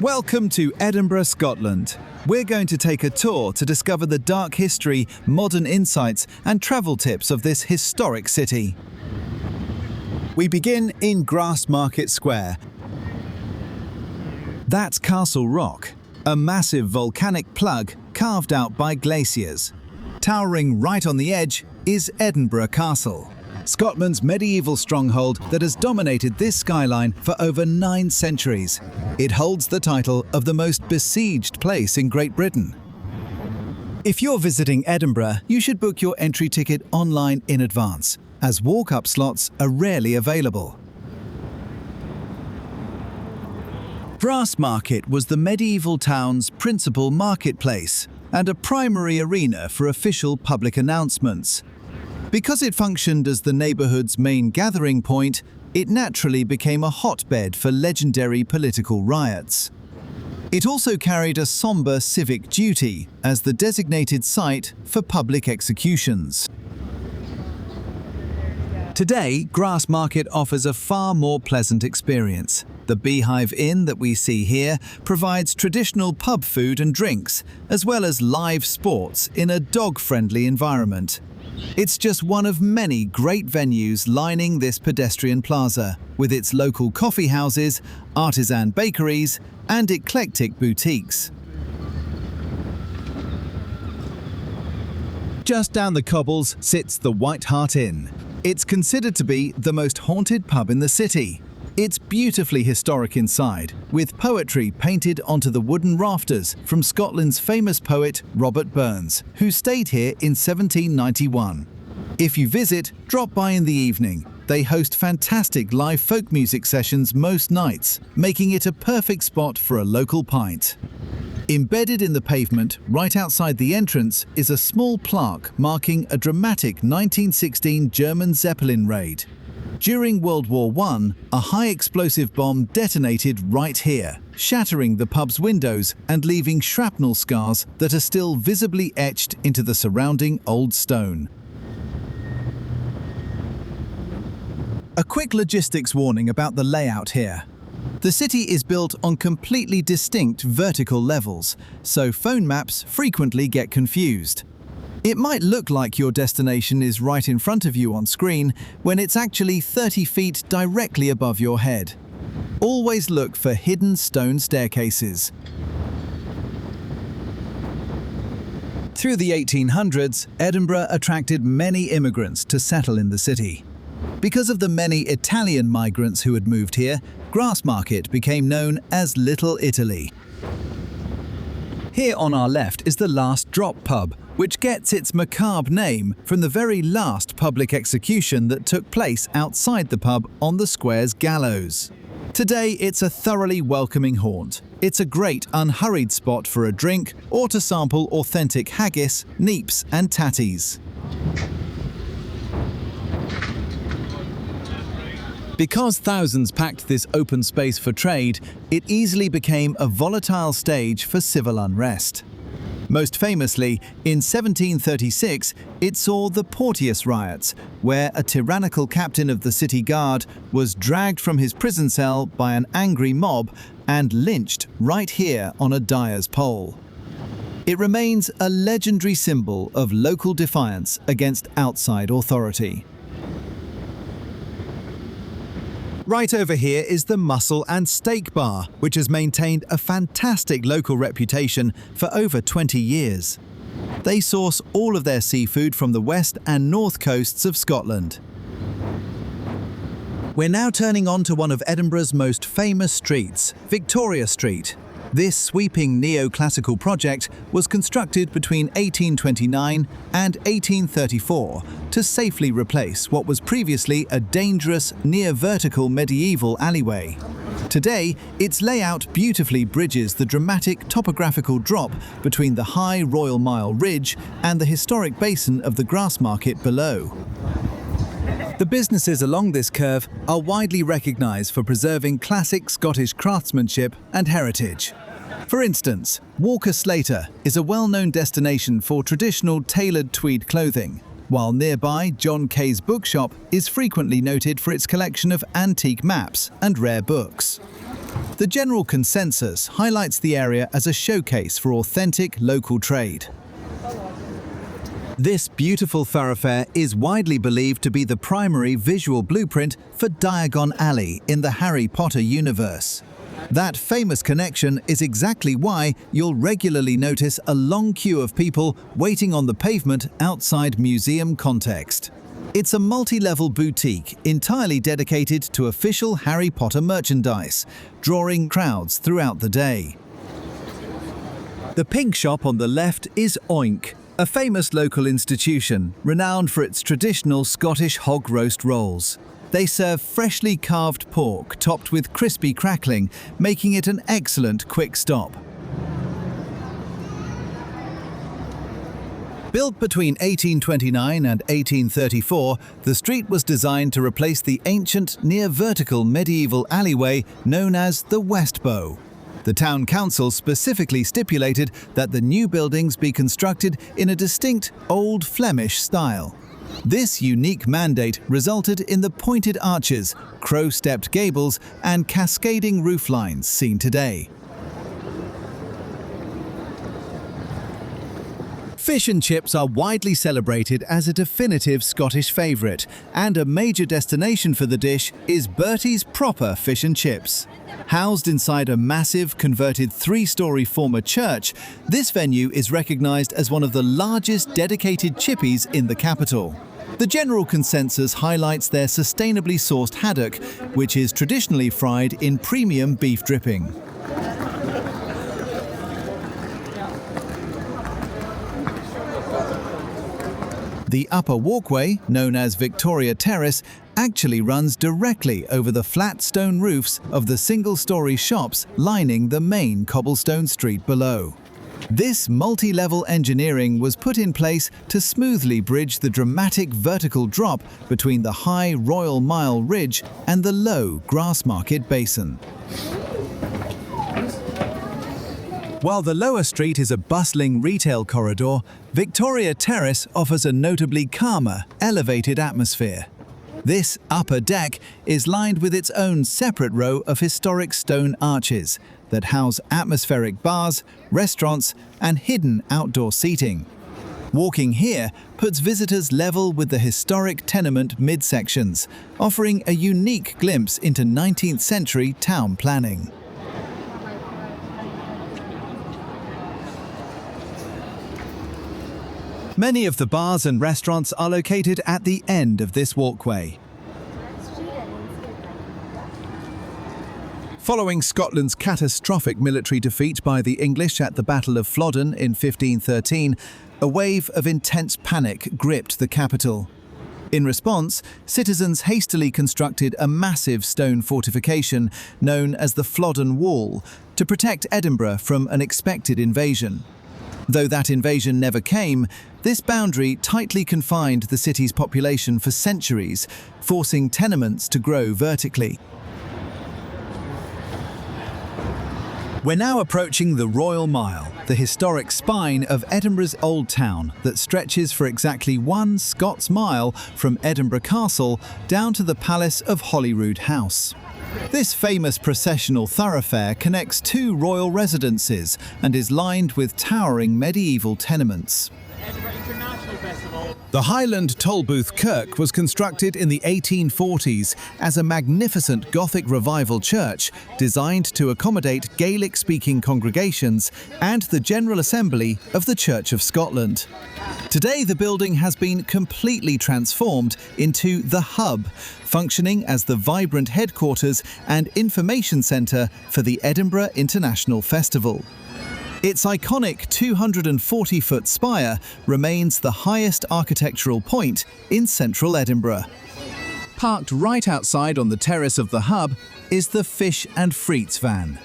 Welcome to Edinburgh, Scotland. We're going to take a tour to discover the dark history, modern insights, and travel tips of this historic city. We begin in Grassmarket Square. That's Castle Rock, a massive volcanic plug carved out by glaciers. Towering right on the edge is Edinburgh Castle, Scotland's medieval stronghold that has dominated this skyline for over 9 centuries. It holds the title of the most besieged place in Great Britain. If you're visiting Edinburgh, you should book your entry ticket online in advance, as walk-up slots are rarely available. Grassmarket was the medieval town's principal marketplace and a primary arena for official public announcements. Because it functioned as the neighbourhood's main gathering point, it naturally became a hotbed for legendary political riots. It also carried a sombre civic duty as the designated site for public executions. Today, Grassmarket offers a far more pleasant experience. The Beehive Inn that we see here provides traditional pub food and drinks, as well as live sports in a dog-friendly environment. It's just one of many great venues lining this pedestrian plaza, with its local coffee houses, artisan bakeries, and eclectic boutiques. Just down the cobbles sits the Hart Inn. It's considered to be the most haunted pub in the city. It's beautifully historic inside, with poetry painted onto the wooden rafters from Scotland's famous poet Robert Burns, who stayed here in 1791. If you visit, drop by in the evening. They host fantastic live folk music sessions most nights, making it a perfect spot for a local pint. Embedded in the pavement, right outside the entrance, is a small plaque marking a dramatic 1916 German Zeppelin raid. During World War I, a high-explosive bomb detonated right here, shattering the pub's windows and leaving shrapnel scars that are still visibly etched into the surrounding old stone. A quick logistics warning about the layout here. The city is built on completely distinct vertical levels, so phone maps frequently get confused. It might look like your destination is right in front of you on screen when it's actually 30 feet directly above your head. Always look for hidden stone staircases. Through the 1800s, Edinburgh attracted many immigrants to settle in the city. Because of the many Italian migrants who had moved here, Grassmarket became known as Little Italy. Here on our left is the Last Drop pub, which gets its macabre name from the very last public execution that took place outside the pub on the square's gallows. Today, it's a thoroughly welcoming haunt. It's a great unhurried spot for a drink or to sample authentic haggis, neeps and tatties. Because thousands packed this open space for trade, it easily became a volatile stage for civil unrest. Most famously, in 1736, it saw the Porteous riots, where a tyrannical captain of the city guard was dragged from his prison cell by an angry mob and lynched right here on a dyer's pole. It remains a legendary symbol of local defiance against outside authority. Right over here is the Mussel and Steak Bar, which has maintained a fantastic local reputation for over 20 years. They source all of their seafood from the west and north coasts of Scotland. We're now turning on to one of Edinburgh's most famous streets, Victoria Street. This sweeping neoclassical project was constructed between 1829 and 1834 to safely replace what was previously a dangerous, near-vertical medieval alleyway. Today, its layout beautifully bridges the dramatic topographical drop between the high Royal Mile Ridge and the historic basin of the Grassmarket below. The businesses along this curve are widely recognised for preserving classic Scottish craftsmanship and heritage. For instance, Walker Slater is a well-known destination for traditional tailored tweed clothing, while nearby John Kay's bookshop is frequently noted for its collection of antique maps and rare books. The general consensus highlights the area as a showcase for authentic local trade. This beautiful thoroughfare is widely believed to be the primary visual blueprint for Diagon Alley in the Harry Potter universe. That famous connection is exactly why you'll regularly notice a long queue of people waiting on the pavement outside museum context. It's a multi-level boutique entirely dedicated to official Harry Potter merchandise, drawing crowds throughout the day. The pink shop on the left is Oink, a famous local institution renowned for its traditional Scottish hog roast rolls. They serve freshly carved pork topped with crispy crackling, making it an excellent quick stop. Built between 1829 and 1834, the street was designed to replace the ancient, near-vertical medieval alleyway known as the Westbow. The town council specifically stipulated that the new buildings be constructed in a distinct Old Flemish style. This unique mandate resulted in the pointed arches, crow-stepped gables, and cascading rooflines seen today. Fish and chips are widely celebrated as a definitive Scottish favourite, and a major destination for the dish is Bertie's proper fish and chips. Housed inside a massive, converted 3-storey former church, this venue is recognised as one of the largest dedicated chippies in the capital. The general consensus highlights their sustainably sourced haddock, which is traditionally fried in premium beef dripping. The upper walkway, known as Victoria Terrace, actually runs directly over the flat stone roofs of the single-storey shops lining the main cobblestone street below. This multi-level engineering was put in place to smoothly bridge the dramatic vertical drop between the high Royal Mile ridge and the low Grassmarket basin. While the lower street is a bustling retail corridor, Victoria Terrace offers a notably calmer, elevated atmosphere. This upper deck is lined with its own separate row of historic stone arches that house atmospheric bars, restaurants, and hidden outdoor seating. Walking here puts visitors level with the historic tenement midsections, offering a unique glimpse into 19th century town planning. Many of the bars and restaurants are located at the end of this walkway. Following Scotland's catastrophic military defeat by the English at the Battle of Flodden in 1513, a wave of intense panic gripped the capital. In response, citizens hastily constructed a massive stone fortification known as the Flodden Wall to protect Edinburgh from an expected invasion. Though that invasion never came, this boundary tightly confined the city's population for centuries, forcing tenements to grow vertically. We're now approaching the Royal Mile, the historic spine of Edinburgh's Old Town that stretches for exactly 1 Scots mile from Edinburgh Castle down to the Palace of Holyrood House. This famous processional thoroughfare connects 2 royal residences and is lined with towering medieval tenements. The Highland Tolbooth Kirk was constructed in the 1840s as a magnificent Gothic revival church designed to accommodate Gaelic-speaking congregations and the General Assembly of the Church of Scotland. Today, the building has been completely transformed into the Hub, functioning as the vibrant headquarters and information centre for the Edinburgh International Festival. Its iconic 240-foot spire remains the highest architectural point in central Edinburgh. Parked right outside on the terrace of the Hub is the Fish and Frites van.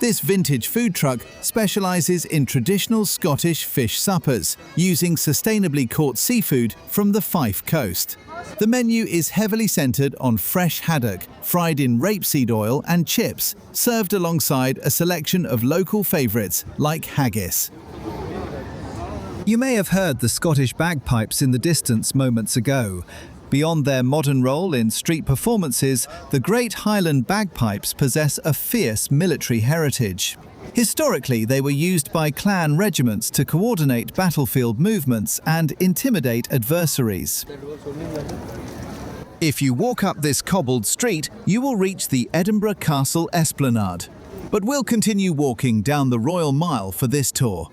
This vintage food truck specialises in traditional Scottish fish suppers, using sustainably caught seafood from the Fife coast. The menu is heavily centred on fresh haddock, fried in rapeseed oil and chips, served alongside a selection of local favourites like haggis. You may have heard the Scottish bagpipes in the distance moments ago. Beyond their modern role in street performances, the great Highland bagpipes possess a fierce military heritage. Historically, they were used by clan regiments to coordinate battlefield movements and intimidate adversaries. If you walk up this cobbled street, you will reach the Edinburgh Castle Esplanade. But we'll continue walking down the Royal Mile for this tour.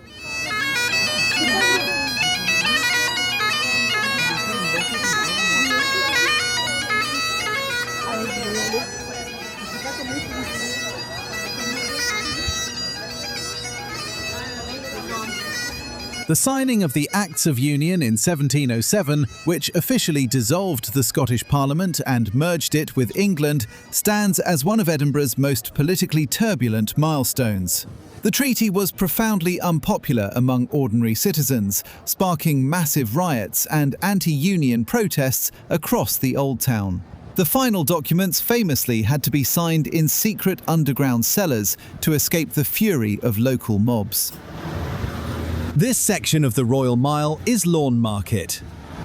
The signing of the Acts of Union in 1707, which officially dissolved the Scottish Parliament and merged it with England, stands as one of Edinburgh's most politically turbulent milestones. The treaty was profoundly unpopular among ordinary citizens, sparking massive riots and anti-union protests across the Old Town. The final documents famously had to be signed in secret underground cellars to escape the fury of local mobs. This section of the Royal Mile is Lawn Market.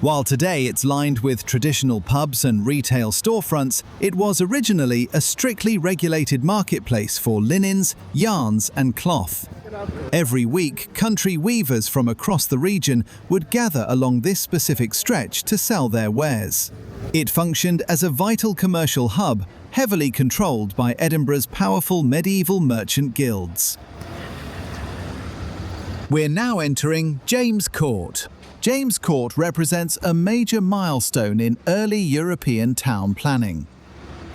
While today it's lined with traditional pubs and retail storefronts, it was originally a strictly regulated marketplace for linens, yarns and cloth. Every week, country weavers from across the region would gather along this specific stretch to sell their wares. It functioned as a vital commercial hub, heavily controlled by Edinburgh's powerful medieval merchant guilds. We're now entering James Court. James Court represents a major milestone in early European town planning.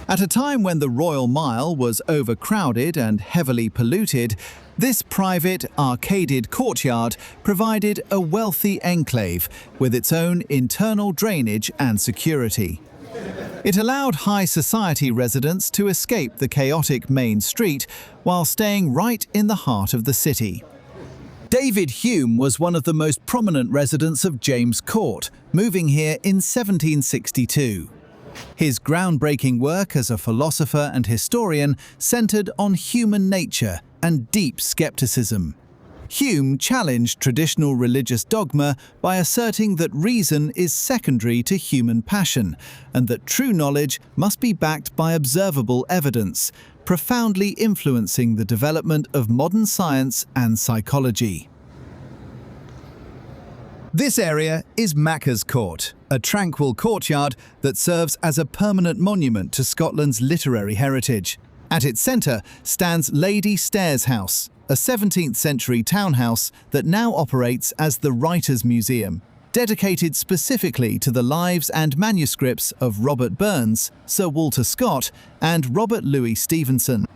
At a time when the Royal Mile was overcrowded and heavily polluted, this private, arcaded courtyard provided a wealthy enclave with its own internal drainage and security. It allowed high society residents to escape the chaotic main street while staying right in the heart of the city. David Hume was one of the most prominent residents of James Court, moving here in 1762. His groundbreaking work as a philosopher and historian centered on human nature and deep skepticism. Hume challenged traditional religious dogma by asserting that reason is secondary to human passion and that true knowledge must be backed by observable evidence, profoundly influencing the development of modern science and psychology. This area is Macker's Court, a tranquil courtyard that serves as a permanent monument to Scotland's literary heritage. At its centre stands Lady Stairs House, a 17th century townhouse that now operates as the Writers' Museum, dedicated specifically to the lives and manuscripts of Robert Burns, Sir Walter Scott, and Robert Louis Stevenson.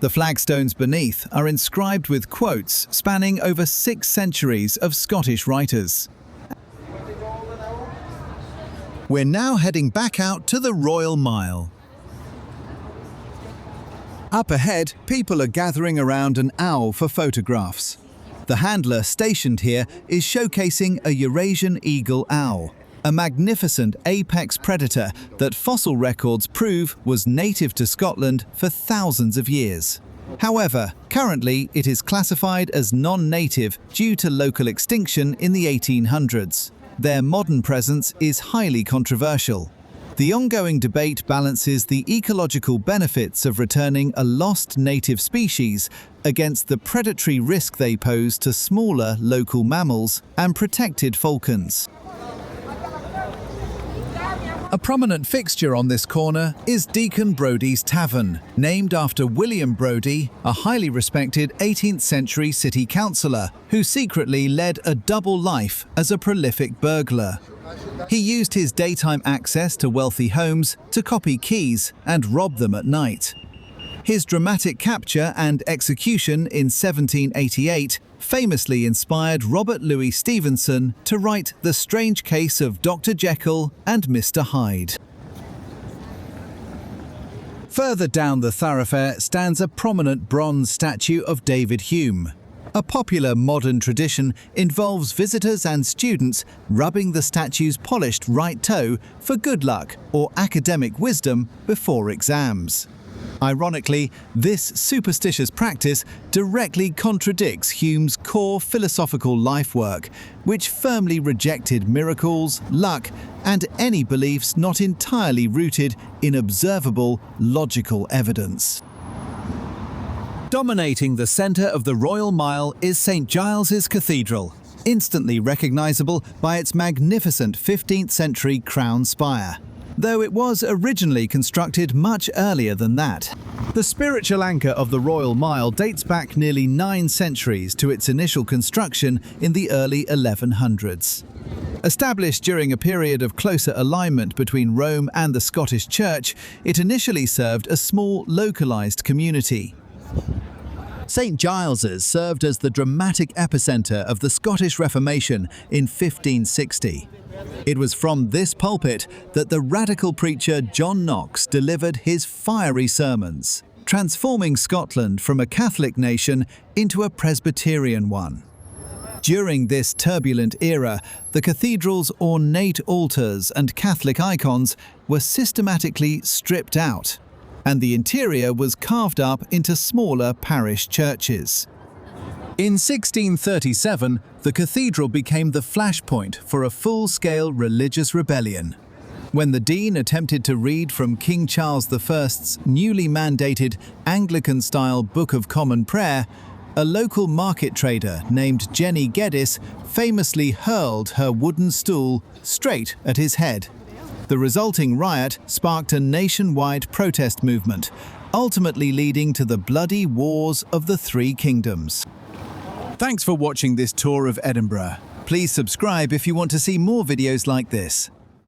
The flagstones beneath are inscribed with quotes spanning over 6 centuries of Scottish writers. We're now heading back out to the Royal Mile. Up ahead, people are gathering around an owl for photographs. The handler stationed here is showcasing a Eurasian eagle owl, a magnificent apex predator that fossil records prove was native to Scotland for thousands of years. However, currently it is classified as non-native due to local extinction in the 1800s. Their modern presence is highly controversial. The ongoing debate balances the ecological benefits of returning a lost native species against the predatory risk they pose to smaller local mammals and protected falcons. A prominent fixture on this corner is Deacon Brodie's Tavern, named after William Brodie, a highly respected 18th century city councillor who secretly led a double life as a prolific burglar. He used his daytime access to wealthy homes to copy keys and rob them at night. His dramatic capture and execution in 1788 famously inspired Robert Louis Stevenson to write The Strange Case of Dr. Jekyll and Mr. Hyde. Further down the thoroughfare stands a prominent bronze statue of David Hume. A popular modern tradition involves visitors and students rubbing the statue's polished right toe for good luck or academic wisdom before exams. Ironically, this superstitious practice directly contradicts Hume's core philosophical lifework, which firmly rejected miracles, luck, and any beliefs not entirely rooted in observable, logical evidence. Dominating the centre of the Royal Mile is St. Giles Cathedral, instantly recognisable by its magnificent 15th century crown spire, though it was originally constructed much earlier than that. The spiritual anchor of the Royal Mile dates back nearly 9 centuries to its initial construction in the early 1100s. Established during a period of closer alignment between Rome and the Scottish Church, it initially served a small, localised community. St. Giles's served as the dramatic epicentre of the Scottish Reformation in 1560. It was from this pulpit that the radical preacher John Knox delivered his fiery sermons, transforming Scotland from a Catholic nation into a Presbyterian one. During this turbulent era, the cathedral's ornate altars and Catholic icons were systematically stripped out, and the interior was carved up into smaller parish churches. In 1637, the cathedral became the flashpoint for a full-scale religious rebellion. When the Dean attempted to read from King Charles I's newly mandated Anglican-style Book of Common Prayer, a local market trader named Jenny Geddes famously hurled her wooden stool straight at his head. The resulting riot sparked a nationwide protest movement, ultimately leading to the bloody Wars of the Three Kingdoms. Thanks for watching this tour of Edinburgh. Please subscribe if you want to see more videos like this.